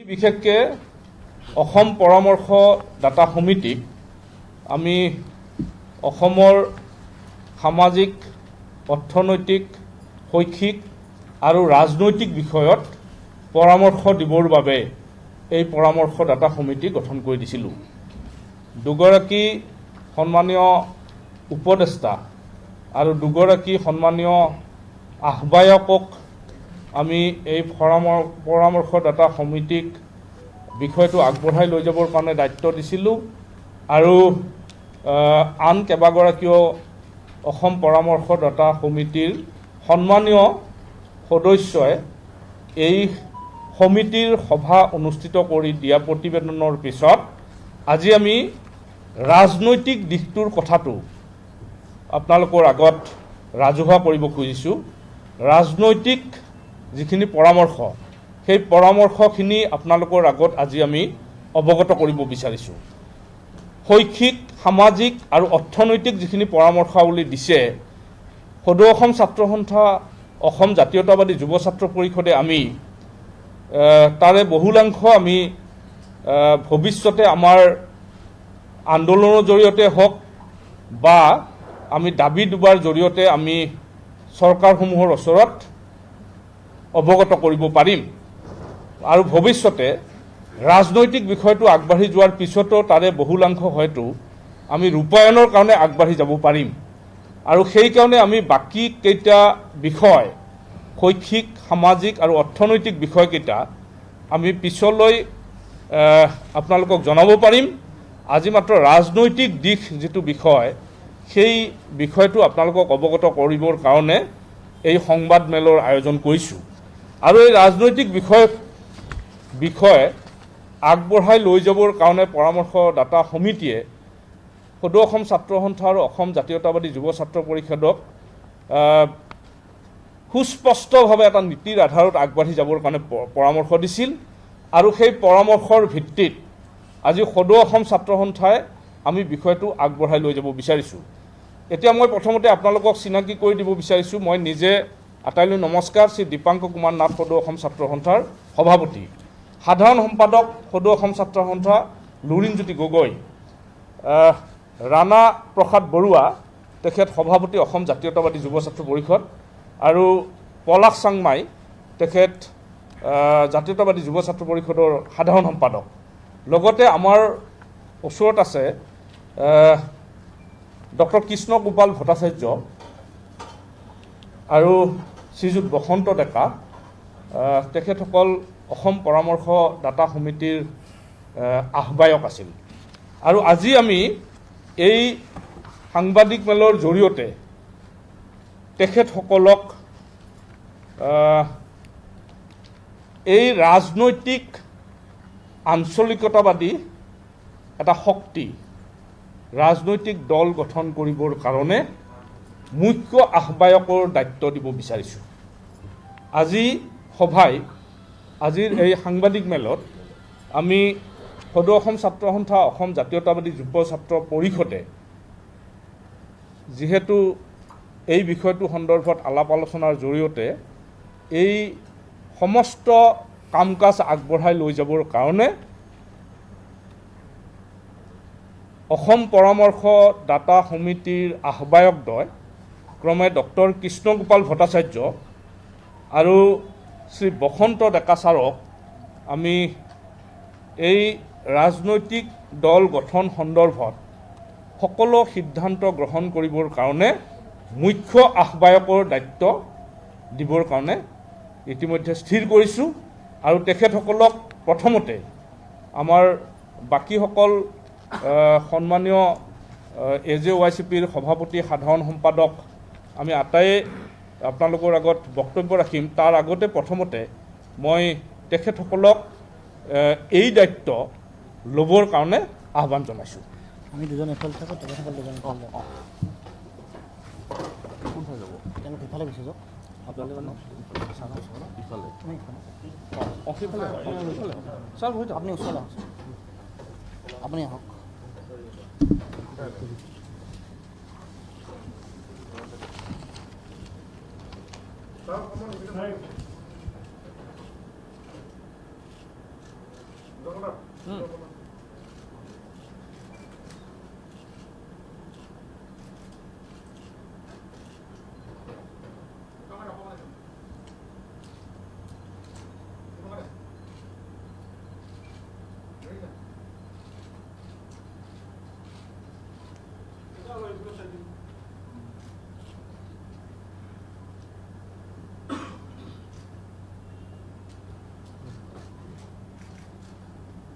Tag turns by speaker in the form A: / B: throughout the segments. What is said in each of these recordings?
A: বিশেষকৈ অসম পৰামৰ্শদাতা সমিতিক আমি অসমৰ সামাজিক, অৰ্থনৈতিক, শৈক্ষিক আৰু ৰাজনৈতিক বিষয়ত পৰামৰ্শ দিবৰ বাবে এই পৰামৰ্শদাতা সমিতি গঠন কৰি দিছিলোঁ। দুগৰাকী সন্মানীয় উপদেষ্টা আৰু দুগৰাকী সন্মানীয় আহ্বায়কক আমি এই পৰামৰ্শদাতা সমিতিক বিষয়টো আগবঢ়াই লৈ যাবৰ কাৰণে দায়িত্ব দিছিলোঁ আৰু আন কেইবাগৰাকীও অসম পৰামৰ্শদাতা সমিতিৰ সন্মানীয় সদস্যই এই সমিতিৰ সভা অনুষ্ঠিত কৰি দিয়া প্ৰতিবেদনৰ পিছত আজি আমি ৰাজনৈতিক দিশটোৰ কথাটো আপোনালোকৰ আগত ৰাজহুৱা কৰিব খুজিছোঁ। ৰাজনৈতিক যিখিনি পৰামৰ্শ, সেই পৰামৰ্শখিনি আপোনালোকৰ আগত আজি আমি অৱগত কৰিব বিচাৰিছোঁ। শৈক্ষিক, সামাজিক আৰু অৰ্থনৈতিক যিখিনি পৰামৰ্শাৱলী দিছে, সদৌ অসম ছাত্ৰ সন্থা, অসম জাতীয়তাবাদী যুৱ ছাত্ৰ পৰিষদে আমি তাৰে বহুলাংশ আমি ভৱিষ্যতে আমাৰ আন্দোলনৰ জৰিয়তে হওক বা আমি দাবী দুবাৰ জৰিয়তে আমি চৰকাৰসমূহৰ ওচৰত অৱগত কৰিব পাৰিম আৰু ভৱিষ্যতে ৰাজনৈতিক বিষয়টো আগবাঢ়ি যোৱাৰ পিছতো তাৰে বহুলাংশ হয়তো আমি ৰূপায়ণৰ কাৰণে আগবাঢ়ি যাব পাৰিম আৰু সেইকাৰণে আমি বাকী কেইটা বিষয়, শৈক্ষিক, সামাজিক আৰু অৰ্থনৈতিক বিষয়কেইটা আমি পিছলৈ আপোনালোকক জনাব পাৰিম। আজি মাত্ৰ ৰাজনৈতিক দিশ যিটো বিষয়, সেই বিষয়টো আপোনালোকক অৱগত কৰিবৰ কাৰণে এই সংবাদমেলৰ আয়োজন কৰিছোঁ আৰু এই ৰাজনৈতিক বিষয় আগবঢ়াই লৈ যাবৰ কাৰণে পৰামৰ্শদাতা সমিতিয়ে সদৌ অসম ছাত্ৰ সন্থা আৰু অসম জাতীয়তাবাদী যুৱ ছাত্ৰ পৰিষদক সুস্পষ্টভাৱে এটা নীতিৰ আধাৰত আগবাঢ়ি যাবৰ কাৰণে পৰামৰ্শ দিছিল আৰু সেই পৰামৰ্শৰ ভিত্তিত আজি সদৌ অসম ছাত্ৰ সন্থাই আমি বিষয়টো আগবঢ়াই লৈ যাব বিচাৰিছোঁ। এতিয়া মই প্ৰথমতে আপোনালোকক চিনাকি কৰি দিব বিচাৰিছোঁ, মই নিজে আটাইলৈ নমস্কাৰ, শ্ৰী দীপাংক কুমাৰ নাথ, সদৌ অসম ছাত্ৰ সন্থাৰ সভাপতি। সাধাৰণ সম্পাদক সদৌ অসম ছাত্ৰ সন্থা লুৰিণজ্যোতি গগৈ। ৰাণা প্ৰসাদ বৰুৱা, তেখেত সভাপতি অসম জাতীয়তাবাদী যুৱ ছাত্ৰ পৰিষদ আৰু পলাশ চাংমাই, তেখেত জাতীয়তাবাদী যুৱ ছাত্ৰ পৰিষদৰ সাধাৰণ সম্পাদক। লগতে আমাৰ ওচৰত আছে ডক্টৰ কৃষ্ণ গোপাল ভট্টাচাৰ্য আৰু শ্ৰীযুত বসন্ত ডেকা, তেখেতসকল অসম পৰামৰ্শদাতা সমিতিৰ আহ্বায়ক আছিল। আৰু আজি আমি এই সাংবাদিক মেলৰ জৰিয়তে তেখেতসকলক এই ৰাজনৈতিক আঞ্চলিকতাবাদী এটা শক্তি, ৰাজনৈতিক দল গঠন কৰিবৰ কাৰণে মুখ্য আহ্বায়কৰ দায়িত্ব দিব বিচাৰিছোঁ। আজিৰ এই সাংবাদিক মেলত আমি সদৌ অসম ছাত্ৰ সন্থা, অসম জাতীয়তাবাদী যুৱ ছাত্ৰ পৰিষদে যিহেতু এই বিষয়টো সন্দৰ্ভত আলাপ আলোচনাৰ জৰিয়তে এই সমস্ত কাম কাজ আগবঢ়াই লৈ যাবৰ কাৰণে অসম পৰামৰ্শদাতা সমিতিৰ আহ্বায়কদ্বয় ক্ৰমে ডক্টৰ কৃষ্ণ গোপাল ভট্টাচাৰ্য আৰু শ্ৰী বসন্ত ডেকা ছাৰক আমি এই ৰাজনৈতিক দল গঠন সন্দৰ্ভত সকলো সিদ্ধান্ত গ্ৰহণ কৰিবৰ কাৰণে মুখ্য আহ্বায়কৰ দায়িত্ব দিবৰ কাৰণে ইতিমধ্যে স্থিৰ কৰিছোঁ আৰু তেখেতসকলক প্ৰথমতে আমাৰ বাকীসকল সন্মানীয় AJYCPৰ সভাপতি, সাধাৰণ সম্পাদক আমি আটাইয়ে আপোনালোকৰ আগত বক্তব্য ৰাখিম। তাৰ আগতে প্ৰথমতে মই তেখেতসকলক এই দায়িত্ব ল'বৰ কাৰণে আহ্বান জনাইছোঁ।
B: আমি দুজন এফালে থাকোঁ, তেখেতসকল দুজন ইফালে গুচি যাওক। আপোনালোকে ছাৰ আপুনি ওচৰলৈ আহক, আপুনি আহক।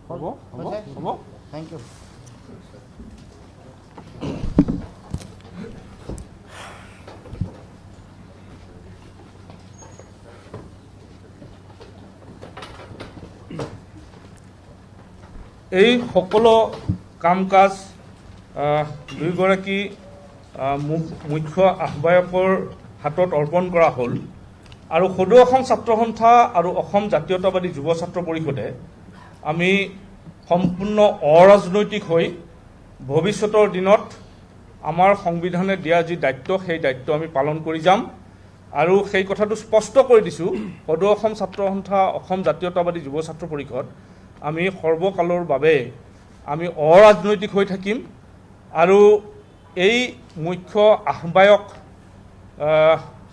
A: হ'ব হ'ব হ'ব
B: থেংক ইউ
A: এই সকলো কাম কাজ দুয়োগৰাকী মুখ্য আহ্বায়কৰ হাতত অৰ্পণ কৰা হ'ল আৰু সদৌ অসম ছাত্ৰ সন্থা আৰু অসম জাতীয়তাবাদী যুৱ ছাত্ৰ পৰিষদে আমি সম্পূৰ্ণ অৰাজনৈতিক হৈ ভৱিষ্যতৰ দিনত আমাৰ সংবিধানে দিয়া যি দায়িত্ব সেই দায়িত্ব আমি পালন কৰি যাম আৰু সেই কথাটো স্পষ্ট কৰি দিছোঁ সদৌ অসম ছাত্ৰ সন্থা অসম জাতীয়তাবাদী যুৱ ছাত্ৰ পৰিষদ আমি সৰ্বকালৰ বাবে আমি অৰাজনৈতিক হৈ থাকিম আৰু এই মুখ্য আহ্বায়ক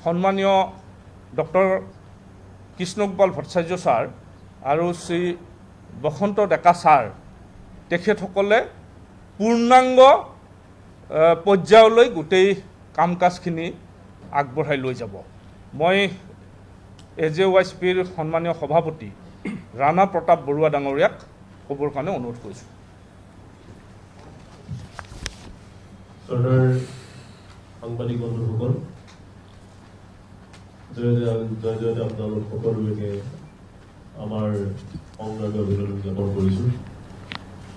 A: সন্মানীয় ডক্টৰ কৃষ্ণগোপাল ভট্টাচাৰ্য ছাৰ আৰু শ্ৰী বসন্ত ডেকা ছাৰ তেখেতসকলে পূৰ্ণাংগ পৰ্যায়লৈ গোটেই কাম কাজখিনি আগবঢ়াই লৈ যাব মই AJYSPৰ সন্মানীয় সভাপতি ৰাণা প্ৰতাপ বৰুৱা ডাঙৰীয়াক ক'বৰ কাৰণে অনুৰোধ কৰিছোঁ
C: সাংবাদিক বন্ধুসকল জয় আপোনালোক সকলোকে আমাৰ সংগ্ৰামী অভিনন্দন জ্ঞাপন কৰিছোঁ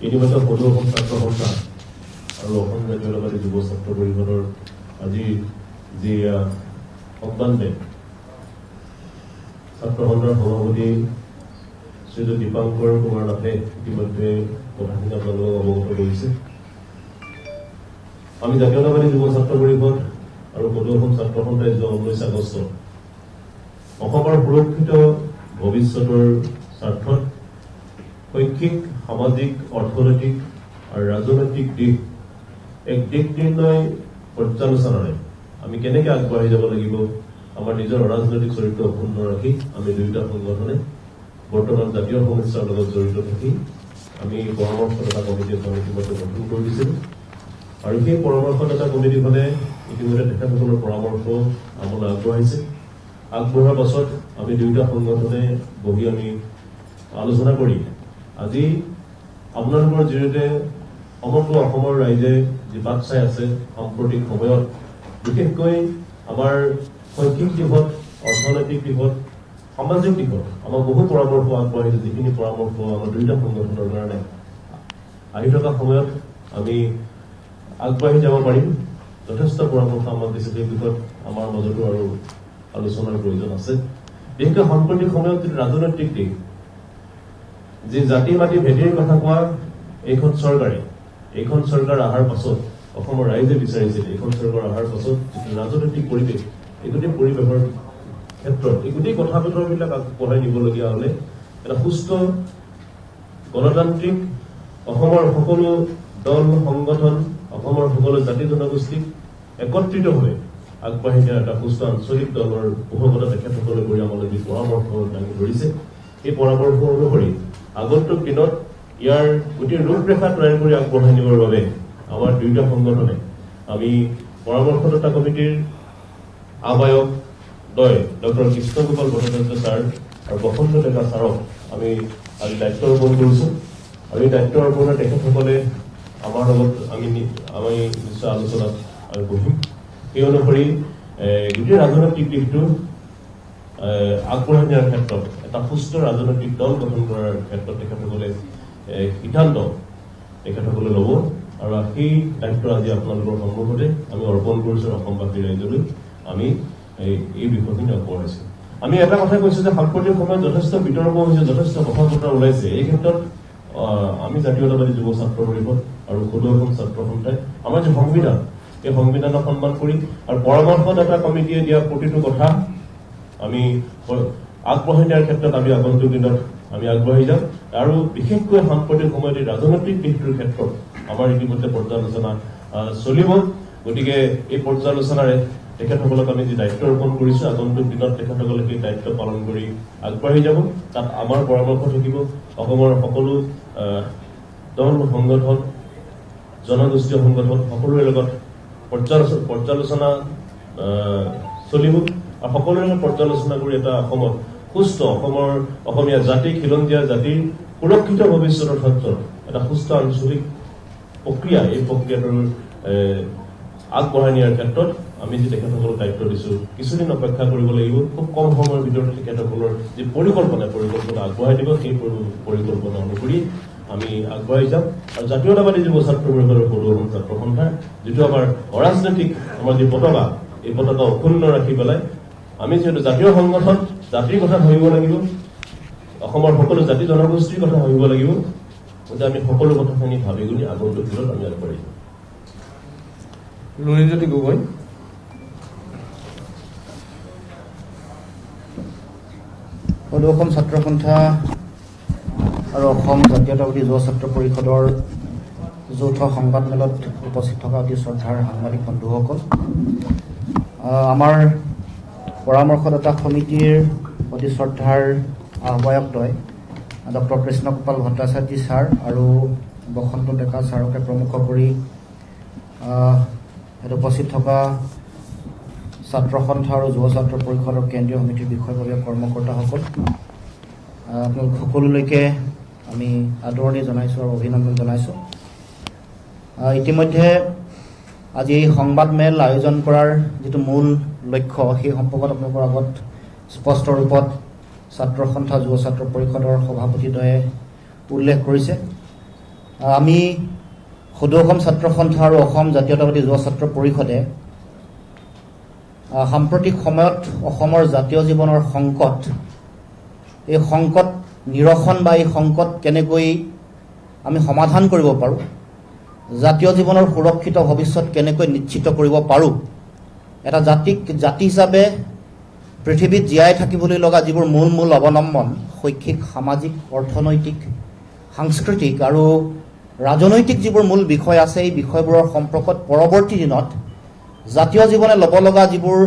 C: ইতিমধ্যে সদৌ অসম ছাত্ৰ সন্থা আৰু অসম জাতীয়তাবাদী যুৱ ছাত্ৰ পৰিষদৰ আজি যি সংবাদে ছাত্ৰ সন্থাৰ সভাপতি শ্ৰীযুত দীপাংকৰ কুমাৰ নাথে ইতিমধ্যে কথাখিনি আপোনালোকক অৱগত কৰিছে আমি জাতীয়তাবাদী যুৱ ছাত্ৰ পৰিষদ আৰু সদৌ অসম ছাত্ৰ সন্থাই 19 আগষ্ট অসমৰ সুৰক্ষিত ভৱিষ্যতৰ স্বাৰ্থত শৈক্ষিক সামাজিক অৰ্থনৈতিক আৰু ৰাজনৈতিক দিশ এক দিক নিৰ্ণয় পৰ্যালোচনাৰে আমি কেনেকৈ আগবাঢ়ি যাব লাগিব আমাৰ নিজৰ ৰাজনৈতিক চৰিত্ৰ অক্ষুণ্ণ ৰাখি আমি দুয়োটা সংগঠনে বৰ্তমান জাতীয় সমস্যাৰ লগত জড়িত থাকি আমি পৰামৰ্শদাতা কমিটি এখন ইতিমধ্যে গঠন কৰি দিছিলোঁ আৰু সেই পৰামৰ্শদাতা কমিটিখনে ইতিমধ্যে তেখেতসকলৰ পৰামৰ্শ আমালৈ আগবঢ়াইছে আগবঢ়োৱাৰ পাছত আমি দুয়োটা সংগঠনে বহি আমি আলোচনা কৰি আজি আপোনালোকৰ জৰিয়তে সমগ্ৰ অসমৰ ৰাইজে যি বাট চাই আছে সাম্প্ৰতিক সময়ত বিশেষকৈ আমাৰ শৈক্ষিক দিশত অৰ্থনৈতিক দিশত সামাজিক দিশত আমাক বহু পৰামৰ্শ আগবঢ়াইছে যিখিনি পৰামৰ্শ আমাৰ দুয়োটা সংগঠনৰ কাৰণে আহি থকা সময়ত আমি আগবাঢ়ি যাব পাৰিম যথেষ্ট পৰামৰ্শ আমাক দিছে সেই বিষয়ত আমাৰ মাজতো আৰু আলোচনাৰ প্ৰয়োজন আছে বিশেষকৈ সাম্প্ৰতিক সময়ত যিটো ৰাজনৈতিক দিশ যি জাতি মাটি ভেটিৰ কথা কোৱা এইখন চৰকাৰ অহাৰ পাছত অসমৰ ৰাইজে বিচাৰিছিল এইখন চৰকাৰ অহাৰ পাছত যিটো ৰাজনৈতিক পৰিৱেশ এই গোটেই পৰিৱেশৰ ক্ষেত্ৰত এই গোটেই কথা বতৰাবিলাক আগবঢ়াই নিবলগীয়া হলে এটা সুস্থ গণতান্ত্ৰিক অসমৰ সকলো দল সংগঠন অসমৰ সকলো জাতি জনগোষ্ঠীক একত্ৰিতভাৱে আগবাঢ়ি নিয়াৰ এটা সুস্থ আঞ্চলিক দলৰ পোষকতা তেখেতসকলে কৰি আমালৈ যি পৰামৰ্শ দাঙি ধৰিছে এই পৰামৰ্শ অনুসৰি আগন্তুক দিনত ইয়াৰ গোটেই ৰূপৰেখা তৈয়াৰ কৰি আগবঢ়াই নিবৰ বাবে আমাৰ দুয়োটা সংগঠনে আমি পৰামৰ্শদাতা কমিটিৰ আহ্বায়ক ডক্টৰ কৃষ্ণগোপাল ভট্টাচাৰ্য ছাৰ আৰু বসন্ত ডেকা ছাৰক আমি আজি দায়িত্ব অৰ্পণ কৰিছোঁ আৰু এই দায়িত্ব অৰ্পণে তেখেতসকলে আমাৰ লগত আমি নিশ্চয় আলোচনাত আমি বহিম সেই অনুসৰি গোটেই ৰাজনৈতিক দিশটো আগবঢ়াই নিয়াৰ ক্ষেত্ৰত এটা সুস্থ ৰাজনৈতিক দল গঠন কৰাৰ ক্ষেত্ৰত তেখেতসকলে সিদ্ধান্ত তেখেতসকলে ল'ব আৰু সেই দায়িত্ব আজি আপোনালোকৰ সন্মুখতে আমি অৰ্পণ কৰিছোঁ অসমবাসী ৰাইজলৈ আমি এই বিষয়খিনি আগবঢ়াইছোঁ আমি এটা কথা কৈছোঁ যে সাম্প্ৰতিক সময়ত যথেষ্ট বিতৰ্ক হৈছে যথেষ্ট কথা বতৰা ওলাইছে এই ক্ষেত্ৰত আমি জাতীয়তাবাদী যুৱ ছাত্ৰ পৰিষদ আৰু সদৌ অসম ছাত্ৰ সন্থাই আমাৰ যে সংবিধান এই সংবিধানক সন্মান কৰি আৰু পৰামৰ্শদাতা কমিটিয়ে দিয়া প্ৰতিটো কথা আমি আগবঢ়াই নিয়াৰ ক্ষেত্ৰত আমি আগন্তুক দিনত আমি আগবাঢ়ি যাম আৰু বিশেষকৈ সাম্প্ৰতিক সময়ত এই ৰাজনৈতিক দিশটোৰ ক্ষেত্ৰত আমাৰ ইতিমধ্যে পৰ্যালোচনা চলিব গতিকে এই পৰ্যালোচনাৰে তেখেতসকলক আমি যি দায়িত্ব অৰ্পণ কৰিছো আগন্তুক দিনত তেখেতসকলে সেই দায়িত্ব পালন কৰি আগবাঢ়ি যাব তাত আমাৰ পৰামৰ্শ থাকিব অসমৰ সকলো দল সংগঠন জনগোষ্ঠীয় সংগঠন সকলোৰে লগত পৰ্যালোচনা চলিব আৰু সকলোৰে লগত পৰ্যালোচনা কৰি এটা অসমত সুস্থ অসমীয়া জাতি খিলঞ্জীয়া জাতিৰ সুৰক্ষিত ভৱিষ্যতৰ ক্ষেত্ৰত এটা সুস্থ আঞ্চলিক প্ৰক্ৰিয়া এই প্ৰক্ৰিয়াটোৰ আগবঢ়াই নিয়াৰ ক্ষেত্ৰত আমি যি তেখেতসকলক দায়িত্ব দিছো কিছুদিন অপেক্ষা কৰিব লাগিব খুব কম সময়ৰ ভিতৰতে তেখেতসকলৰ যি পৰিকল্পনা আগবঢ়াই দিব সেই পৰিকল্পনা অনুসৰি আমি আগবাঢ়ি যাম আৰু জাতীয়তাবাদী যুৱ ছাত্ৰ পৰিষদৰ পদুৱা অসম ছাত্ৰ সন্থাৰ যিটো আমাৰ অৰাজনৈতিক আমাৰ যি পতাকা এই পতাকা অক্ষুণ্ণ ৰাখি পেলাই আমি যিহেতু জাতীয় সংগঠন জাতিৰ কথা ভাবিব লাগিব অসমৰ সকলো জাতি জনগোষ্ঠীৰ কথা ভাবিব লাগিব গতিকে আমি সকলো কথাখিনি ভাবি গুণি আগন্তুক দিনত আমি আগবাঢ়ি যাম
A: লুৰিণজ্যোতি গগৈ
B: পদুৱা অসম ছাত্ৰ সন্থা আৰু অসম জাতীয়তাবাদী যুৱ ছাত্ৰ পৰিষদৰ যৌথ সংবাদমেলত উপস্থিত থকা অতি শ্ৰদ্ধাৰ সাংবাদিক বন্ধুসকল আমাৰ পৰামৰ্শদাতা সমিতিৰ অতি শ্ৰদ্ধাৰ আহ্বায়কদ্বয় ডক্টৰ কৃষ্ণগোপাল ভট্টাচাৰ্য ছাৰ আৰু বসন্ত ডেকা ছাৰকে প্ৰমুখ কৰি ইয়াত উপস্থিত থকা ছাত্ৰ সন্থা আৰু যুৱ ছাত্ৰ পৰিষদৰ কেন্দ্ৰীয় সমিতিৰ বিষয়ববীয়া কৰ্মকৰ্তাসকল আপোনালোক সকলোলৈকে আমি আদৰণি জনাইছোঁ আৰু অভিনন্দন জনাইছোঁ ইতিমধ্যে আজি এই সংবাদমেল আয়োজন কৰাৰ যিটো মূল লক্ষ্য সেই সম্পৰ্কত আপোনালোকৰ আগত স্পষ্ট ৰূপত ছাত্ৰ সন্থা যুৱ ছাত্ৰ পৰিষদৰ সভাপতিদ্বয়ে উল্লেখ কৰিছে আমি সদৌ অসম ছাত্ৰ সন্থা আৰু অসম জাতীয়তাবাদী যুৱ ছাত্ৰ পৰিষদে সাম্প্ৰতিক সময়ত অসমৰ জাতীয় জীৱনৰ সংকট এই সংকট নিৰসন বা এই সংকট কেনেকৈ আমি সমাধান কৰিব পাৰোঁ জাতীয় জীৱনৰ সুৰক্ষিত ভৱিষ্যত কেনেকৈ নিশ্চিত কৰিব পাৰোঁ এটা জাতি হিচাপে পৃথিৱীত জীয়াই থাকিবলৈ লগা যিবোৰ মূল অৱলম্বন শৈক্ষিক সামাজিক অৰ্থনৈতিক সাংস্কৃতিক আৰু ৰাজনৈতিক যিবোৰ মূল বিষয় আছে এই বিষয়বোৰৰ সম্পৰ্কত পৰৱৰ্তী দিনত জাতীয় জীৱনে ল'ব লগা যিবোৰ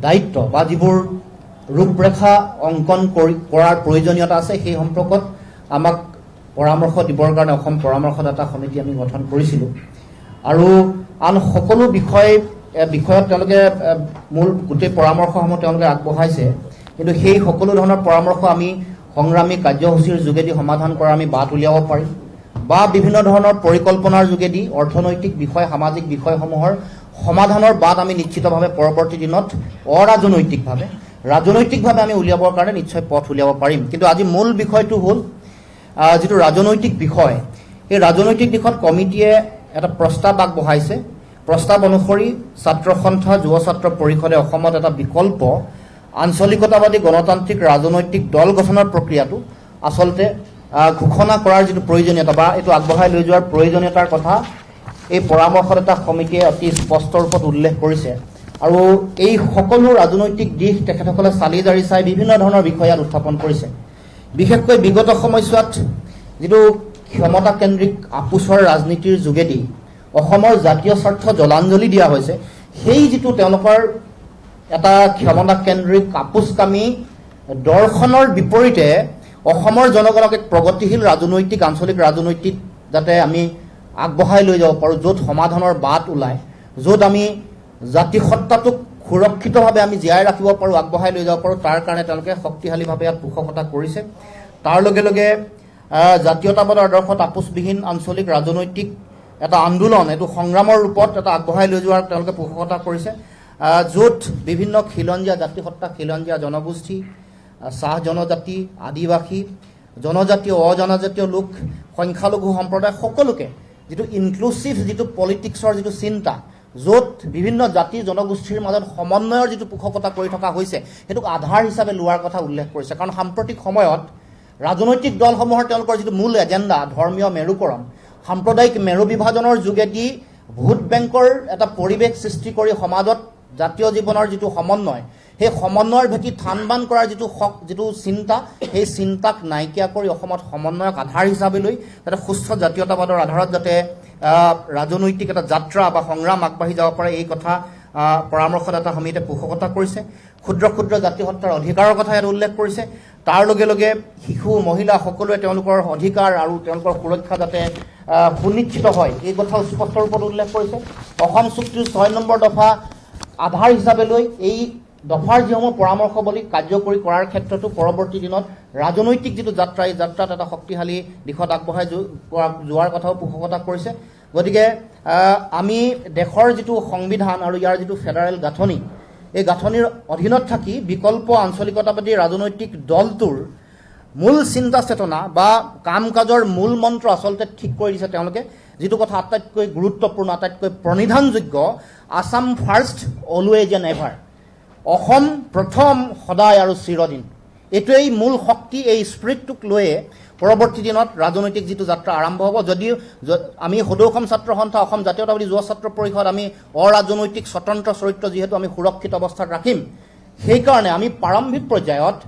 B: দায়িত্ব বা যিবোৰ ৰূপৰেখা অংকন কৰাৰ প্ৰয়োজনীয়তা আছে সেই সম্পৰ্কত আমাক পৰামৰ্শ দিবৰ কাৰণে অসম পৰামৰ্শদাতা সমিতি আমি গঠন কৰিছিলোঁ আৰু আন সকলো বিষয়ত তেওঁলোকে মূল গোটেই পৰামৰ্শসমূহ তেওঁলোকে আগবঢ়াইছে কিন্তু সেই সকলো ধৰণৰ পৰামৰ্শ আমি সংগ্ৰামী কাৰ্যসূচীৰ যোগেদি সমাধান কৰা আমি বাট উলিয়াব পাৰিম বা বিভিন্ন ধৰণৰ পৰিকল্পনাৰ যোগেদি অৰ্থনৈতিক বিষয় সামাজিক বিষয়সমূহৰ সমাধানৰ বাট আমি নিশ্চিতভাৱে পৰৱৰ্তী দিনত ৰাজনৈতিকভাৱে আমি উলিয়াবৰ কাৰণে নিশ্চয় পথ উলিয়াব পাৰিম কিন্তু আজি মূল বিষয়টো হ'ল যিটো ৰাজনৈতিক বিষয় এই ৰাজনৈতিক দিশত কমিটিয়ে এটা প্ৰস্তাৱ আগবঢ়াইছে প্ৰস্তাৱ অনুসৰি ছাত্ৰ সন্থা যুৱ ছাত্ৰ পৰিষদে অসমত এটা বিকল্প আঞ্চলিকতাবাদী গণতান্ত্ৰিক ৰাজনৈতিক দল গঠনৰ প্ৰক্ৰিয়াটো আচলতে ঘোষণা কৰাৰ যিটো প্ৰয়োজনীয়তা বা এইটো আগবঢ়াই লৈ যোৱাৰ প্ৰয়োজনীয়তাৰ কথা এই পৰামৰ্শদাতা সমিতিয়ে অতি স্পষ্ট ৰূপত উল্লেখ কৰিছে আৰু এই সকলো ৰাজনৈতিক দিশ তেখেতসকলে চালি জাৰি চাই বিভিন্ন ধৰণৰ বিষয় ইয়াত উত্থাপন কৰিছে বিশেষকৈ বিগত সময়ছোৱাত যিটো ক্ষমতাকেন্দ্ৰিক আপোচৰ ৰাজনীতিৰ যোগেদি অসমৰ জাতীয় স্বাৰ্থ জলাঞ্জলি দিয়া হৈছে সেই যিটো তেওঁলোকৰ এটা ক্ষমতাকেন্দ্ৰিক আপোচকামী দৰ্শনৰ বিপৰীতে অসমৰ জনগণক এক প্ৰগতিশীল ৰাজনৈতিক আঞ্চলিক ৰাজনৈতিক যাতে আমি আগবঢ়াই লৈ যাব পাৰোঁ য'ত সমাধানৰ বাট ওলায় য'ত আমি জাতিসত্তাটোক সুৰক্ষিতভাৱে আমি জীয়াই ৰাখিব পাৰোঁ আগবঢ়াই লৈ যাব পাৰোঁ তাৰ কাৰণে তেওঁলোকে শক্তিশালীভাৱে ইয়াত পোষকতা কৰিছে তাৰ লগে লগে জাতীয়তাবাদৰ আদৰ্শত আপোচবিহীন আঞ্চলিক ৰাজনৈতিক এটা আন্দোলন এইটো সংগ্ৰামৰ ৰূপত এটা আগবঢ়াই লৈ যোৱাৰ তেওঁলোকে পোষকতা কৰিছে য'ত বিভিন্ন খিলঞ্জীয়া জাতিসত্তা খিলঞ্জীয়া জনগোষ্ঠী চাহ জনজাতি আদিবাসী জনজাতীয় অজনজাতীয় লোক সংখ্যালঘু সম্প্ৰদায় সকলোকে যিটো ইনক্লুচিভ যিটো পলিটিক্সৰ যিটো চিন্তা য'ত বিভিন্ন জাতি জনগোষ্ঠীৰ মাজত সমন্বয়ৰ যিটো পোষকতা কৰি থকা হৈছে সেইটোক আধাৰ হিচাপে লোৱাৰ কথা উল্লেখ কৰিছে কাৰণ সাম্প্ৰতিক সময়ত ৰাজনৈতিক দলসমূহৰ তেওঁলোকৰ যিটো মূল এজেণ্ডা ধৰ্মীয় মেৰুকৰণ সাম্প্ৰদায়িক মেৰু বিভাজনৰ যোগেদি ভোট বেংকৰ এটা পৰিৱেশ সৃষ্টি কৰি সমাজত জাতীয় জীৱনৰ যিটো সমন্বয়, সেই সমন্বয়ৰ ভেটি থান বান কৰাৰ যিটো চিন্তা, সেই চিন্তাক নাইকিয়া কৰি অসমত সমন্বয়ক আধাৰ হিচাপে লৈ যাতে সুস্থ জাতীয়তাবাদৰ আধাৰত যাতে ৰাজনৈতিক এটা যাত্ৰা বা সংগ্ৰাম আগবাঢ়ি যাব পাৰে, এই কথা পৰামৰ্শদাতা সমিতিয়ে পোষকতা কৰিছে। ক্ষুদ্ৰ ক্ষুদ্ৰ জাতি হত্যাৰ অধিকাৰৰ কথা ইয়াত উল্লেখ কৰিছে। তাৰ লগে লগে শিশু মহিলা সকলোৱে তেওঁলোকৰ অধিকাৰ আৰু তেওঁলোকৰ সুৰক্ষা যাতে সুনিশ্চিত হয়, এই কথা স্পষ্ট ৰূপত উল্লেখ কৰিছে। অসম চুক্তিৰ 6 নম্বৰ দফা আধাৰ হিচাপে লৈ এই দফাৰ যিসমূহ পৰামৰ্শৱলী কাৰ্যকৰী কৰাৰ ক্ষেত্ৰতো পৰৱৰ্তী দিনত ৰাজনৈতিক যিটো যাত্ৰা, এই যাত্ৰাত এটা শক্তিশালী দিশত আগবঢ়াই যোৱাৰ কথাও পোষকতা কৰিছে। গতিকে আমি দেশৰ যিটো সংবিধান আৰু ইয়াৰ যিটো ফেডাৰেল গাঁথনি, এই গাঁথনিৰ অধীনত থাকি বিকল্প আঞ্চলিকতাবাদী ৰাজনৈতিক দলটোৰ মূল চিন্তা চেতনা বা কাম কাজৰ মূল মন্ত্ৰ আচলতে ঠিক কৰি দিছে তেওঁলোকে, যিটো কথা আটাইতকৈ গুৰুত্বপূৰ্ণ, আটাইতকৈ প্ৰণিধানযোগ্য, Assam first always and ever, Assam প্ৰথম সদায় আৰু চিৰদিন। এইটোৱেই মূল শক্তি, এই স্পিৰিটটোক লৈয়ে পৰৱৰ্তী দিনত ৰাজনৈতিক যিটো যাত্ৰা আৰম্ভ হ'ব। যদিও আমি সদৌ অসম ছাত্ৰ সন্থা, অসম জাতীয়তাবাদী যুৱ ছাত্ৰ পৰিষদ আমি অৰাজনৈতিক স্বতন্ত্ৰ চৰিত্ৰ যিহেতু আমি সুৰক্ষিত অৱস্থাত ৰাখিম, সেইকাৰণে আমি প্ৰাৰম্ভিক পৰ্যায়ত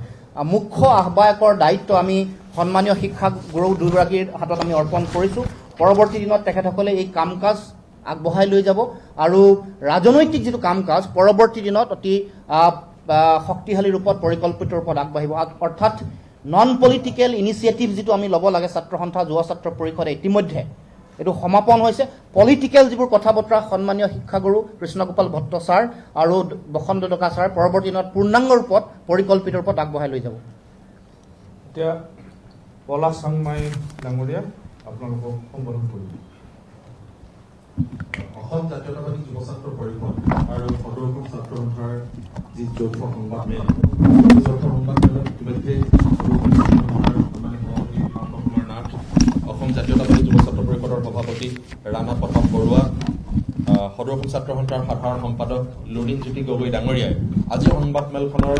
B: মুখ্য আহ্বায়কৰ দায়িত্ব আমি সন্মানীয় শিক্ষাগুৰু দুগৰাকীৰ হাতত আমি অৰ্পণ কৰিছোঁ। পৰৱৰ্তী দিনত তেখেতসকলে এই কাম কাজ আগবঢ়াই লৈ যাব আৰু ৰাজনৈতিক যিটো কাম কাজ পৰৱৰ্তী দিনত অতি শক্তিশালী ৰূপত পৰিকল্পিত ৰূপত আগবাঢ়িব। অৰ্থাৎ নন পলিটিকেল ইনিচিয়েটিভ যিটো আমি ল'ব লাগে ছাত্ৰ সন্থা যুৱ ছাত্ৰ পৰিষদে ইতিমধ্যে এইটো সমাপন হৈছে। পলিটিকেল যিবোৰ কথা বতৰা সন্মানীয় শিক্ষাগুৰু কৃষ্ণগোপাল ভট্ট ছাৰ আৰু বসন্ত ডেকা ছাৰ পৰৱৰ্তী দিনত পূৰ্ণাংগ ৰূপত পৰিকল্পিত ৰূপত আগবঢ়াই লৈ যাব।
A: এতিয়া পলাশ চাংমাই ডাঙৰীয়া আপোনালোকক সম্বোধন কৰিব।
D: অসম জাতীয়তাবাদী যুৱ ছাত্ৰ পৰিষদ আৰু সদৌ অসম ছাত্ৰ সন্থাৰ যি যৌথ সংবাদমেল, এই যৌথ সংবাদমেলত ইতিমধ্যে অসম জাতীয়তাবাদী যুৱ ছাত্ৰ পৰিষদৰ সভাপতি ৰাণা প্ৰতাপ বৰুৱা, সদৌ অসম ছাত্ৰ সন্থাৰ সাধাৰণ সম্পাদক লুৰিণজ্যোতি গগৈ ডাঙৰীয়াই আজি সংবাদমেলখনৰ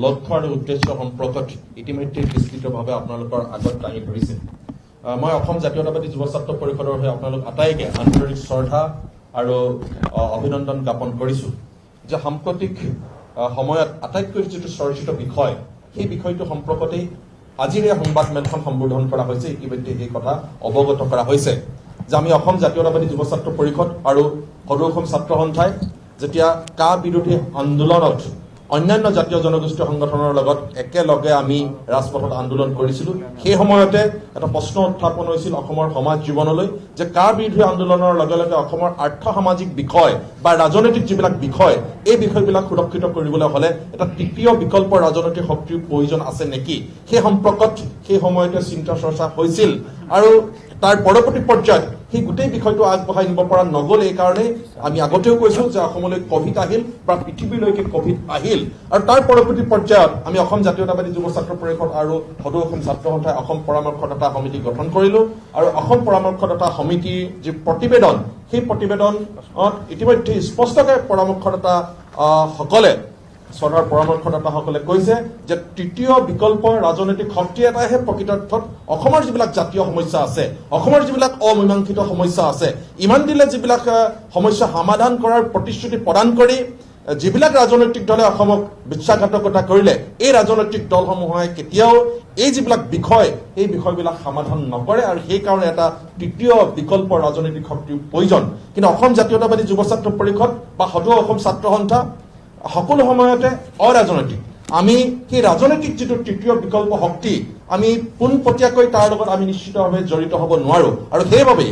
D: লক্ষ্য আৰু উদ্দেশ্য সম্পৰ্কত ইতিমধ্যে বিস্তৃতভাৱে আপোনালোকৰ আগত দাঙি ধৰিছে। মই অসম জাতীয়তাবাদী যুৱ ছাত্ৰ পৰিষদৰ হৈ আপোনালোক আটাইকে আন্তৰিক শ্ৰদ্ধা আৰু অভিনন্দন জ্ঞাপন কৰিছোঁ যে সাম্প্ৰতিক সময়ত আটাইতকৈ যিটো চৰ্চিত বিষয়, সেই বিষয়টো সম্পৰ্কতেই আজিৰ এই সংবাদমেলখন সম্বোধন কৰা হৈছে। ইতিমধ্যে এই কথা অৱগত কৰা হৈছে যে আমি অসম জাতীয়তাবাদী যুৱ ছাত্ৰ পৰিষদ আৰু সদৌ অসম ছাত্ৰ সন্থাই যেতিয়া কা বিৰোধী আন্দোলনত অন্যান্য জাতীয় জনগোষ্ঠীয় সংগঠনৰ লগত একেলগে আমি ৰাজপথত আন্দোলন কৰিছিলোঁ, সেই সময়তে এটা প্ৰশ্ন উত্থাপন হৈছিল অসমৰ সমাজ জীৱনলৈ যে কা বিৰোধী আন্দোলনৰ লগে লগে অসমৰ আৰ্থ সামাজিক বিষয় বা ৰাজনৈতিক যিবিলাক বিষয়, এই বিষয়বিলাক সুৰক্ষিত কৰিবলৈ হ'লে এটা তৃতীয় বিকল্প ৰাজনৈতিক শক্তিৰ প্ৰয়োজন আছে নেকি, সেই সম্পৰ্কত সেই সময়তে চিন্তা চৰ্চা হৈছিল। আৰু তাৰ পৰৱৰ্তী পৰ্যায়ত সেই গোটেই বিষয়টো আগবঢ়াই নিব পৰা নগ'ল। এইকাৰণে আমি আগতেও কৈছোঁ যে অসমলৈ কভিড আহিল বা পৃথিৱীলৈকে কভিড আহিল, আৰু তাৰ পৰৱৰ্তী পৰ্যায়ত আমি অসম জাতীয়তাবাদী যুৱ ছাত্ৰ পৰিষদ আৰু সদৌ অসম ছাত্ৰ সন্থাই অসম পৰামৰ্শদাতা সমিতি গঠন কৰিলোঁ। আৰু অসম পৰামৰ্শদাতা সমিতিৰ যি প্ৰতিবেদন, সেই প্ৰতিবেদনত ইতিমধ্যে স্পষ্টকৈ পৰামৰ্শদাতা সকলে চৰকাৰ পৰামৰ্শদাতাসকলে কৈছে যে তৃতীয় বিকল্প ৰাজনৈতিক শক্তি এটাইহে প্ৰকৃতাৰ্থত অসমৰ যিবিলাক জাতীয় সমস্যা আছে, অসমৰ যিবিলাক অমীমাংসিত সমস্যা আছে, ইমান দিলে যিবিলাক সমস্যা সমাধান কৰাৰ প্ৰতিশ্ৰুতি প্ৰদান কৰি যিবিলাক ৰাজনৈতিক দলে অসমক বিশ্বাসঘাতকতা কৰিলে, এই ৰাজনৈতিক দলসমূহে কেতিয়াও এই যিবিলাক বিষয়, এই বিষয়বিলাক সমাধান নকৰে, আৰু সেইকাৰণে এটা তৃতীয় বিকল্প ৰাজনৈতিক শক্তিৰ প্ৰয়োজন। কিন্তু অসম জাতীয়তাবাদী যুৱ ছাত্ৰ পৰিষদ বা সদৌ অসম ছাত্ৰ সন্থা সকলো সময়তে অৰাজনৈতিক। আমি সেই ৰাজনৈতিক যিটো তৃতীয় বিকল্প শক্তি, আমি পোনপটীয়াকৈ তাৰ লগত আমি নিশ্চিতভাৱে জড়িত হ'ব নোৱাৰোঁ। আৰু সেইবাবে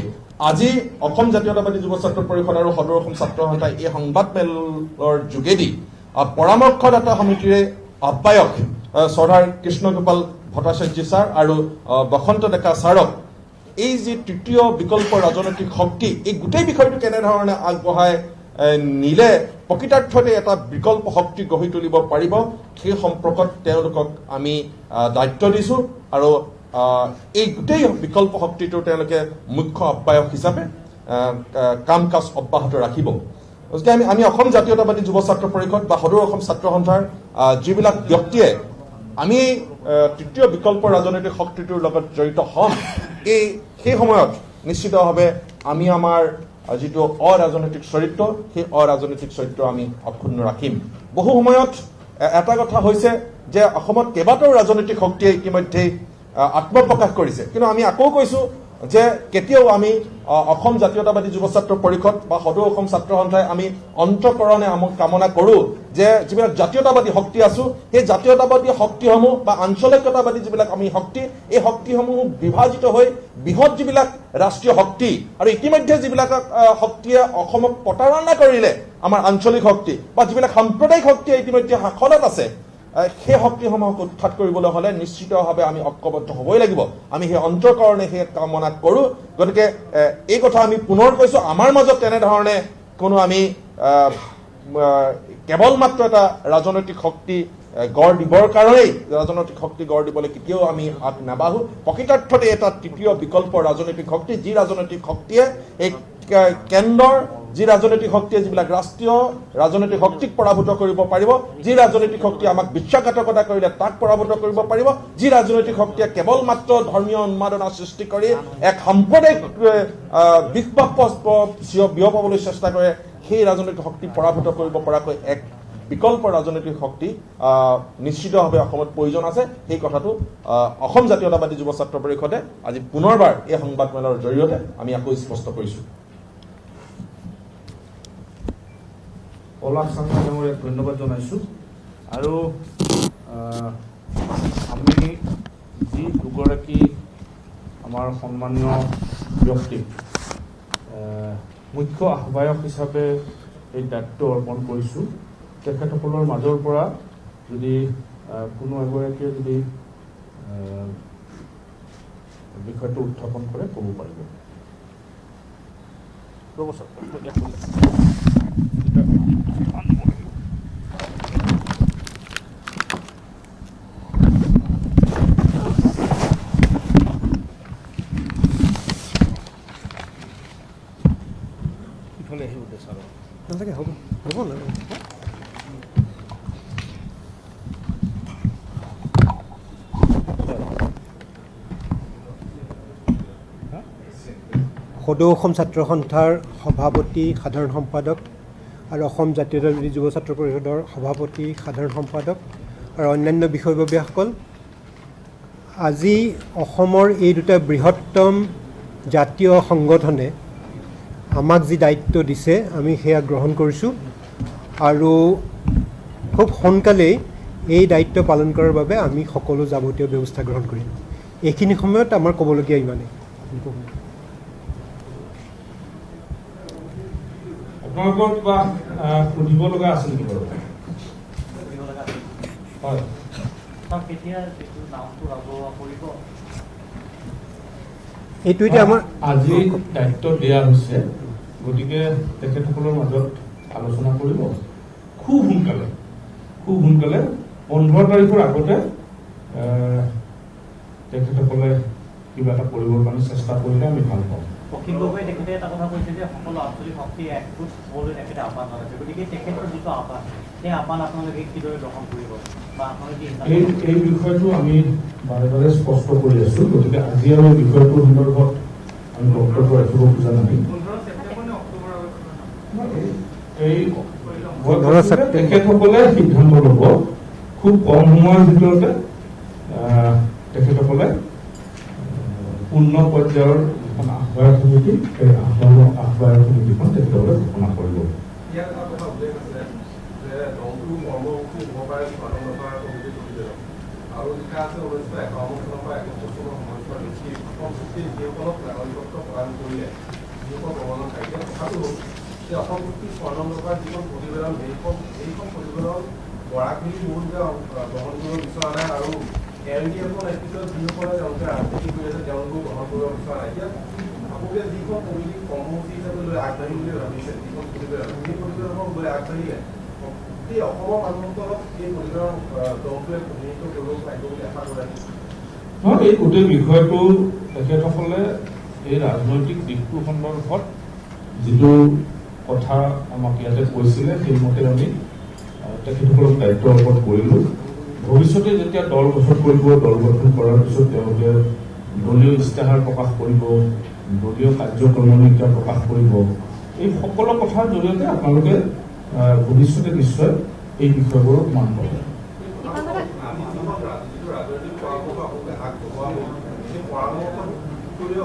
D: আজি অসম জাতীয়তাবাদী যুৱ ছাত্ৰ পৰিষদ আৰু সদৌ অসম ছাত্ৰ সন্থাই এই সংবাদমেলৰ যোগেদি পৰামৰ্শদাতা সমিতিৰে আহ্বায়ক চৰ্দাৰ কৃষ্ণগোপাল ভট্টাচাৰ্য ছাৰ আৰু বসন্ত ডেকা ছাৰক এই যি তৃতীয় বিকল্প ৰাজনৈতিক শক্তি, এই গোটেই বিষয়টো কেনেধৰণে আগবঢ়াই নিলে প্ৰকৃতাৰ্থতে এটা বিকল্প শক্তি গঢ়ি তুলিব পাৰিব, সেই সম্পৰ্কত তেওঁলোকক আমি দায়িত্ব দিছোঁ। আৰু এই গোটেই বিকল্প শক্তিটো তেওঁলোকে মুখ্য আহ্বায়ক হিচাপে কাম কাজ অব্যাহত ৰাখিব। গতিকে আমি অসম জাতীয়তাবাদী যুৱ ছাত্ৰ পৰিষদ বা সদৌ অসম ছাত্ৰ সন্থাৰ যিবিলাক ব্যক্তিয়ে আমি তৃতীয় বিকল্প ৰাজনৈতিক শক্তিটোৰ লগত জড়িত হ'ম, সেই সময়ত নিশ্চিতভাৱে আমি আমাৰ যিটো অৰাজনৈতিক চৰিত্ৰ, সেই অৰাজনৈতিক চৰিত্ৰ আমি অক্ষুণ্ণ ৰাখিম। বহু সময়ত এটা কথা হৈছে যে অসমত কেইবাটাও ৰাজনৈতিক শক্তিয়ে ইতিমধ্যে আত্মপ্ৰকাশ কৰিছে, কিন্তু আমি আকৌ কৈছোঁ যে কেতিয়াও আমি অসম জাতীয়তাবাদী যুৱ ছাত্ৰ পৰিষদ বা সদৌ অসম ছাত্ৰ সন্থাই আমি অন্তঃকৰণে কামনা কৰোঁ যে যিবিলাক জাতীয়তাবাদী শক্তি আছোঁ, সেই জাতীয়তাবাদী শক্তিসমূহ বা আঞ্চলিকতাবাদী যিবিলাক আমি শক্তি, এই শক্তিসমূহ বিভাজিত হৈ বৃহৎ যিবিলাক ৰাষ্ট্ৰীয় শক্তি, আৰু ইতিমধ্যে যিবিলাক শক্তিয়ে অসমক প্ৰতাৰণা কৰিলে আমাৰ আঞ্চলিক শক্তি বা যিবিলাক সাম্প্ৰদায়িক শক্তিয়ে ইতিমধ্যে শাসনত আছে, সেই শক্তিসমূহক উৎখাত কৰিবলৈ হ'লে নিশ্চিতভাৱে আমি ঐক্যবদ্ধ হ'বই লাগিব। আমি সেই অন্তঃকৰণে সেই কামনা কৰোঁ। গতিকে এই কথা আমি পুনৰ কৈছোঁ, আমাৰ মাজত তেনেধৰণে কোনো আমি কেৱল মাত্ৰ এটা ৰাজনৈতিক শক্তি গঢ় দিবৰ কাৰণেই ৰাজনৈতিক শক্তি গঢ় দিবলৈ কেতিয়াও আমি হাত নাবাঢ়ো। প্ৰকৃতাৰ্থতে এটা তৃতীয় বিকল্প ৰাজনৈতিক শক্তি, যি ৰাজনৈতিক শক্তিয়ে এই কেন্দ্ৰৰ যি ৰাজনৈতিক শক্তিয়ে যিবিলাক ৰাষ্ট্ৰীয় ৰাজনৈতিক শক্তিক পৰাভূত কৰিব পাৰিব, যি ৰাজনৈতিক শক্তিয়ে আমাক বিশ্বাসঘাতকতা কৰিলে তাক পৰাভূত কৰিব পাৰিব, যি ৰাজনৈতিক শক্তিয়ে কেৱল মাত্ৰ ধৰ্মীয় উন্মাদনা সৃষ্টি কৰি এক সাম্প্ৰদায়িক বিশ্বাস বিয়পাবলৈ চেষ্টা কৰে, সেই ৰাজনৈতিক শক্তি পৰাভূত কৰিব পৰাকৈ এক বিকল্প ৰাজনৈতিক শক্তি নিশ্চিতভাৱে অসমত প্ৰয়োজন আছে। সেই কথাটো অসম জাতীয়তাবাদী যুৱ ছাত্ৰ পৰিষদে আজি পুনৰবাৰ এই সংবাদমেলৰ জৰিয়তে আমি আকৌ স্পষ্ট কৰিছোঁ।
A: পলাশ চাংমা ডাঙৰীয়াক ধন্যবাদ জনাইছোঁ। আৰু আমি যি দুগৰাকী আমাৰ সন্মানীয় ব্যক্তিক মুখ্য আহ্বায়ক হিচাপে এই দায়িত্ব অৰ্পণ কৰিছোঁ, তেখেতসকলৰ মাজৰ পৰা যদি কোনো এগৰাকীয়ে যদি বিষয়টো উত্থাপন কৰে ক'ব পাৰিব। ৰ'ব ছাৰ, ইফালে আহিব দে ছাৰ। নালাগে, হ'ব হ'ব না।
E: সদৌ অসম ছাত্ৰ সন্থাৰ সভাপতি সাধাৰণ সম্পাদক আৰু অসম জাতীয়তাবাদী যুৱ ছাত্ৰ পৰিষদৰ সভাপতি সাধাৰণ সম্পাদক আৰু অন্যান্য বিষয়ববীয়াসকল, আজি অসমৰ এই দুটা বৃহত্তম জাতীয় সংগঠনে আমাক যি দায়িত্ব দিছে আমি সেয়া গ্ৰহণ কৰিছোঁ আৰু খুব সোনকালেই এই দায়িত্ব পালন কৰাৰ বাবে আমি সকলো যাৱতীয় ব্যৱস্থা গ্ৰহণ কৰিম। এইখিনি সময়ত আমাৰ ক'বলগীয়া ইমানেই।
A: আপোনালোকৰ কিবা সুধিব লগা আছে নেকি বাৰু? হয়,
E: এইটো এতিয়া আমাৰ
A: আজি দায়িত্ব দিয়া হৈছে, গতিকে তেখেতসকলৰ মাজত আলোচনা কৰিব খুব সোনকালে 15 তাৰিখৰ আগতে তেখেতসকলে কিবা এটা কৰিবৰ কাৰণে চেষ্টা কৰিলে আমি ভাল পাওঁ।
F: অখিল গগৈয়ে তেখেতে এটা কথা কৈছে যে সকলো আঞ্চলিক শক্তি একগোট হ'বলৈ তেখেতে আহ্বান জনাইছে, গতিকে তেখেতৰ যিটো আহ্বান, সেই আহ্বান আপোনালোকে কিদৰে গ্ৰহণ কৰিব বা আপোনালোকে
A: এই বিষয়টো আমি বাৰে বাৰে স্পষ্ট কৰি আছোঁ। গতিকে আজি আমি বিষয়টোৰ সন্দৰ্ভত আমি বক্তব্য ৰাখিব খোজা নাই। এই তেখেতসকলে সিদ্ধান্ত ল'ব খুব কম সময়ৰ ভিতৰতে। তেখেতসকলে পূৰ্ণ পৰ্যায়ৰ এখন আহ্বায়ক সমিতি, সেই আহ্বায়ক সমিতিখন তেখেতসকলে ঘোষণা কৰিব।
G: ইয়াত এটা কথা উল্লেখ আছে যে দলটো কৰ্মসূচী হ'ব পাৰে স্বাধীনতা কমিটি গঠিত, আৰু লিখা আছে 1951 চনৰ পৰা 61 চনৰ সময়ছোৱাত অসম চুক্তিৰ যিসকলক নাগৰিকত্ব প্ৰদান কৰিলে যিসকল প্ৰৱৰ্তন এতিয়া কথাটো হ'ল যে অসম চুক্তিৰ 56 নং যিখন প্ৰতিবেদন, সেইখন প্ৰতিবেদন গৰাকী বহুতে গ্ৰহণ কৰিব বিচৰা নাই, আৰু LDFৰ নেতৃত্বত যিসকলে তেওঁলোকে ৰাজনীতি কৰি আছে তেওঁলোকেও গ্ৰহণ কৰিব বিচৰা নাই। এতিয়া আপোনালোকে যিখন কমিটি কৰ্মসূচী হিচাপে লৈ আগবাঢ়িম বুলি ভাবিছে, যিখন প্ৰতিবেদন, সেই প্ৰতিবেদনক লৈ আগবাঢ়িলে গোটেই অসমৰ মানুহসকলক এই প্ৰতিবেদন দলটোৱে প্ৰতিনিধিত্ব কৰিব পাৰিব বুলি আশা কৰে।
A: এই গোটেই বিষয়টো তেখেতসকলে এই ৰাজনৈতিক দিশটোৰ সন্দৰ্ভত যিটো কথা আমাক ইয়াতে কৈছিলে, সেইমতে আমি তেখেতসকলক দায়িত্ব অৰ্পণ কৰিলোঁ। ভৱিষ্যতে যেতিয়া দল গঠন কৰিব, দল গঠন কৰাৰ পিছত তেওঁলোকে দলীয় ইস্তাহাৰ প্ৰকাশ কৰিব, দলীয় কাৰ্যক্ৰমণিকা প্ৰকাশ কৰিব, এই সকলো কথাৰ জৰিয়তে আপোনালোকে ভৱিষ্যতে নিশ্চয় এই বিষয়বোৰ মান পাব।
G: ৰাজনৈতিক পৰামৰ্শ আপোনালোকে আগবঢ়োৱা হ'ল, সেই পৰামৰ্শটো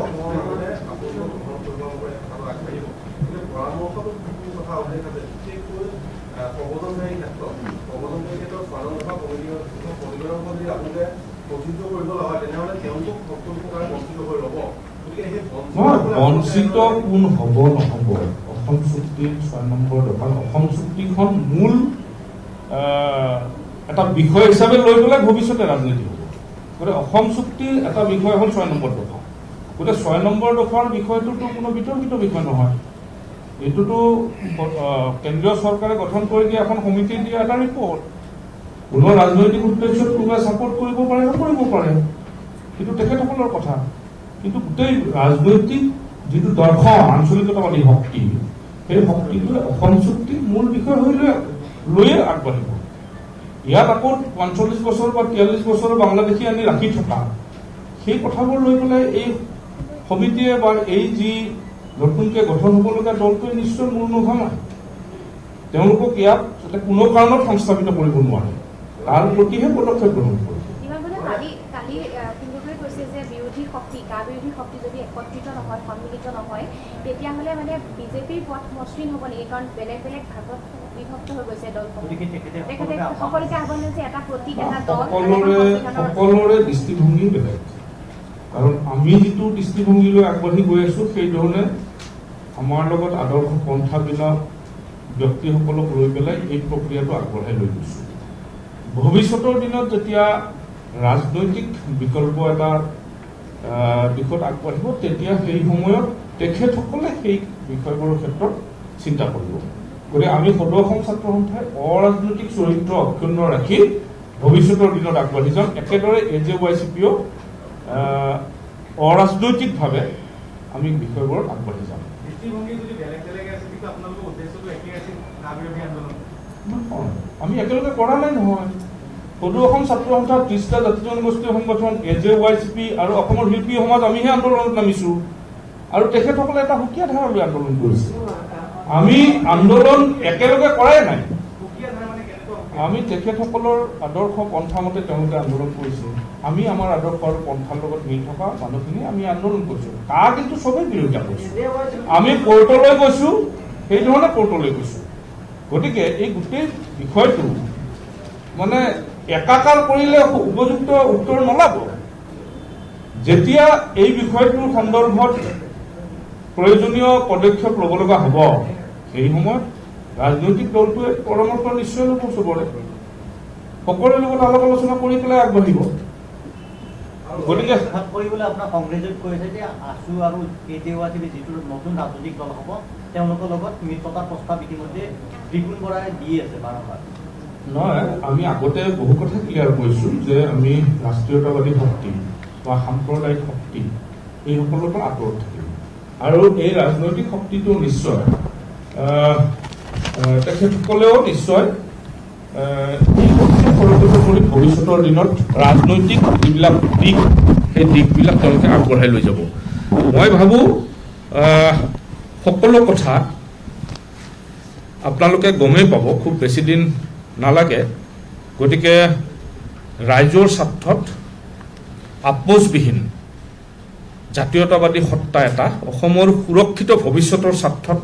G: অসমৰ মানুহে আপোনালোকক গ্ৰহণ কৰিব পাৰে, কথাটো আগবাঢ়িব। কিন্তু পৰামৰ্শটো যিখিনি কথা উল্লেখ আছে, বিশেষকৈ প্ৰবন্ধনকাৰী ক্ষেত্ৰত স্বাধীনতা প্ৰতিবেদনখন যদি আপোনালোকে প্ৰযোজ্য কৰিব লগা হয়, তেনেহ'লে তেওঁলোকক সকলো প্ৰকাৰে বঞ্চিত হৈ ৰ'ব। গতিকে সেই
A: বঞ্চিত কোন হ'ব নহ'ব, অসম চুক্তিৰ 6 নম্বৰ দফা, অসম চুক্তিখন মূল এটা বিষয় হিচাপে লৈ পেলাই ভৱিষ্যতে ৰাজনীতি হ'ব। গতিকে অসম চুক্তিৰ এটা বিষয় হ'ল 6 নম্বৰ দফা। গতিকে 6 নম্বৰ দফাৰ বিষয়টোতো কোনো বিতৰ্কিত বিষয় নহয়। এইটোতো কেন্দ্ৰীয় চৰকাৰে গঠন কৰি দিয়া এখন সমিতি দিয়া এটা ৰিপৰ্ট। কোনো ৰাজনৈতিক উদ্দেশ্যত কোনোবাই ছাপোৰ্ট কৰিব পাৰে নকৰিব পাৰে, সেইটো তেখেতসকলৰ কথা। কিন্তু গোটেই ৰাজনৈতিক যিটো দৰ্শন, আঞ্চলিকতাবাদী শক্তি, সেই শক্তিটোৱে অসম চুক্তিৰ মূল বিষয় হৈ লৈয়ে আগবাঢ়িব। ইয়াত আকৌ ৪৫ বছৰ বা ৪৩ বছৰৰ বাংলাদেশী আনি ৰাখি থকা সেই কথাবোৰ লৈ পেলাই এই সমিতিয়ে বা এই যি নতুনকৈ গঠন হ'বলগীয়া দলটোৱে নিশ্চয় মূল নভাঙায়। তেওঁলোকক ইয়াত যাতে কোনো কাৰণত সংস্থাপিত কৰিব নোৱাৰে, তাৰ প্ৰতিহে পদক্ষেপ গ্ৰহণ কৰিব।
H: কৈছে যে বিৰোধী শক্তি, বিৰোধী শক্তি যদি একত্ৰিত নহয়, সন্মিলিত নহয়, তেতিয়াহ'লে মানে বিজেপিৰ পথ মসৃণ হ'ব নেকি? কাৰণ বেলেগ বেলেগ ভাগত বিভক্ত হৈ গৈছে দলসমূহ। তেখেতে সকলোকে আহ্বান জনাইছে এটা প্ৰতীক, এটা দল,
A: সকলোৰে দৃষ্টিভংগী বেলেগ। কাৰণ আমি যিটো দৃষ্টিভংগীলৈ আগবাঢ়ি গৈ আছো, সেই ধৰণে আমাৰ লগত আদৰ্শ পন্থাবিলাক ব্যক্তিসকলক লৈ পেলাই এই প্ৰক্ৰিয়াটো আগবঢ়াই লৈ গৈছো। ভৱিষ্যতৰ দিনত যেতিয়া ৰাজনৈতিক বিকল্প এটা দিশত আগবাঢ়িব, তেতিয়া সেই সময়ত তেখেতসকলে সেই বিষয়বোৰৰ ক্ষেত্ৰত চিন্তা কৰিব। গতিকে আমি সদৌ অসম ছাত্ৰ সন্থাই অৰাজনৈতিক চৰিত্ৰ অক্ষুণ্ণ ৰাখি ভৱিষ্যতৰ দিনত আগবাঢ়ি যাম। একেদৰে AJYCPও অৰাজনৈতিকভাৱে আমি বিষয়বোৰত আগবাঢ়ি যাম। আমি একেলগে কৰা নাই নহয়। সদৌ অসম ছাত্ৰ সন্থা, 30টা জাতি জনগোষ্ঠীয় সংগঠন, AJYCP আৰু অসমৰ শিল্পী সমাজ, আমিহে আন্দোলনত নামিছো আৰু তেখেতসকলে এটা সুকীয়া ধাৰা লৈ আন্দোলন কৰিছে। আমি আন্দোলন একেলগে কৰাই নাই। আমি তেখেতসকলৰ আদৰ্শ পন্থা মতে তেওঁলোকে আন্দোলন কৰিছে, আমি আমাৰ আদৰ্শ আৰু পন্থাৰ লগত মিল থকা মানুহখিনি আমি আন্দোলন কৰিছো। তাৰ কিন্তু চবেই বিৰোধিতা কৰিছো। আমি কোৰ্টলৈ গৈছো, সেই ধৰণে কোৰ্টলৈ গৈছো। গতিকে এই গোটেই বিষয়টো মানে একাকাৰ কৰিলে উপযুক্ত উত্তৰ নলাব। যেতিয়া এই বিষয়টোৰ সন্দৰ্ভত প্ৰয়োজনীয় পদক্ষেপ ল'ব লগা হ'ব, সেই সময়ত ৰাজনৈতিক দলটোৱে পৰামৰ্শ নিশ্চয় ল'ব চবৰে, সকলোৰে লগত আলাপ আলোচনা কৰি পেলাই আগবাঢ়িব। গতিকে
F: কৰিবলৈ আপোনাৰ কংগ্ৰেছত কৈছে যে আছু আৰু AJYCP যিটো নতুন ৰাজনৈতিক দল হ'ব, তেওঁলোকৰ লগত মিত্ৰতাৰ প্ৰস্তাৱ ইতিমধ্যে ত্ৰিপুণ বৰাই দি আছে বাৰম্বাৰ।
A: নহয়, আমি আগতে বহু কথা ক্লিয়াৰ কৰিছোঁ যে আমি ৰাষ্ট্ৰীয়তাবাদী শক্তি বা সাম্প্ৰদায়িক শক্তি এই সকলৰ পৰা আঁতৰত থাকিম। আৰু এই ৰাজনৈতিক শক্তিটো নিশ্চয় তেখেতসকলেও নিশ্চয় এই শক্তিক পৰিৱৰ্তন কৰি ভৱিষ্যতৰ দিনত ৰাজনৈতিক যিবিলাক দিশ, সেই দিশবিলাক তেওঁলোকে আগবঢ়াই লৈ যাব। মই ভাবোঁ সকলো কথা আপোনালোকে গমেই পাব, খুব বেছি দিন নালাগে। গতিকে ৰাইজৰ স্বাৰ্থত আপোচবিহীন জাতীয়তাবাদী সত্তা এটা অসমৰ সুৰক্ষিত ভৱিষ্যতৰ স্বাৰ্থত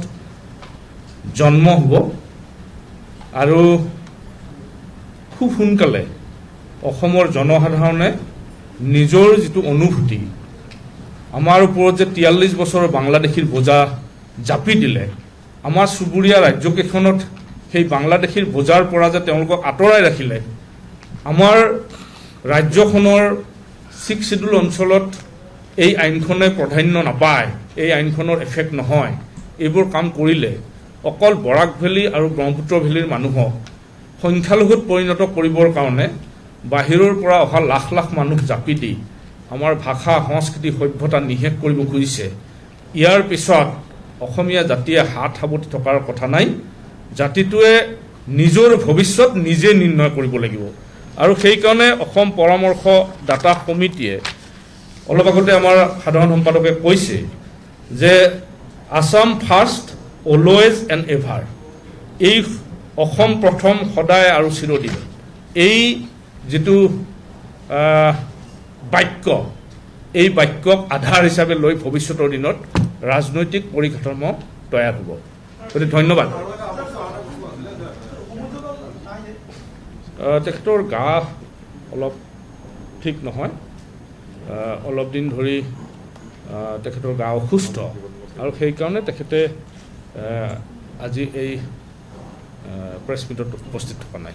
A: জন্ম হ'ব আৰু খুব সোনকালে অসমৰ জনসাধাৰণে নিজৰ যিটো অনুভূতি, আমাৰ ওপৰত যে 43 বছৰৰ বাংলাদেশীৰ বোজা জাপি দিলে, আমাৰ চুবুৰীয়া ৰাজ্যকেইখনত সেই বাংলাদেশীৰ বোজাৰ পৰা যে তেওঁলোকক আঁতৰাই ৰাখিলে, আমাৰ ৰাজ্যখনৰ 6 শিডিউল অঞ্চলত এই আইনখনে প্ৰাধান্য নাপায়, এই আইনখনৰ এফেক্ট নহয়, এইবোৰ কাম কৰিলে অকল বৰাক ভেলী আৰু ব্ৰহ্মপুত্ৰ ভেলীৰ মানুহক সংখ্যালঘুত পৰিণত কৰিবৰ কাৰণে বাহিৰৰ পৰা অহা লাখ লাখ মানুহ জাপি দি আমাৰ ভাষা, সংস্কৃতি, সভ্যতা নিশেষ কৰিব খুজিছে। ইয়াৰ পিছত অসমীয়া জাতিয়ে হাত সাৱটি থকাৰ কথা নাই। জাতিটোৱে নিজৰ ভৱিষ্যত নিজে নিৰ্ণয় কৰিব লাগিব। আৰু সেইকাৰণে অসম পৰামৰ্শদাতা সমিতিয়ে অলপ আগতে আমাৰ সাধাৰণ সম্পাদকে কৈছে যে Assam first always and ever, এই অসম প্ৰথম সদায় আৰু চিৰদিন, এই যিটো বাক্য, এই বাক্যক আধাৰ হিচাপে লৈ ভৱিষ্যতৰ দিনত ৰাজনৈতিক পৰিকাঠামো তৈয়াৰ হ'ব। গতিকে ধন্যবাদ। তেখেতৰ গা অলপ ঠিক নহয়, অলপ দিন ধৰি তেখেতৰ গা অসুস্থ, আৰু সেইকাৰণে তেখেতে আজি এই প্ৰেছ মিটত উপস্থিত থকা নাই।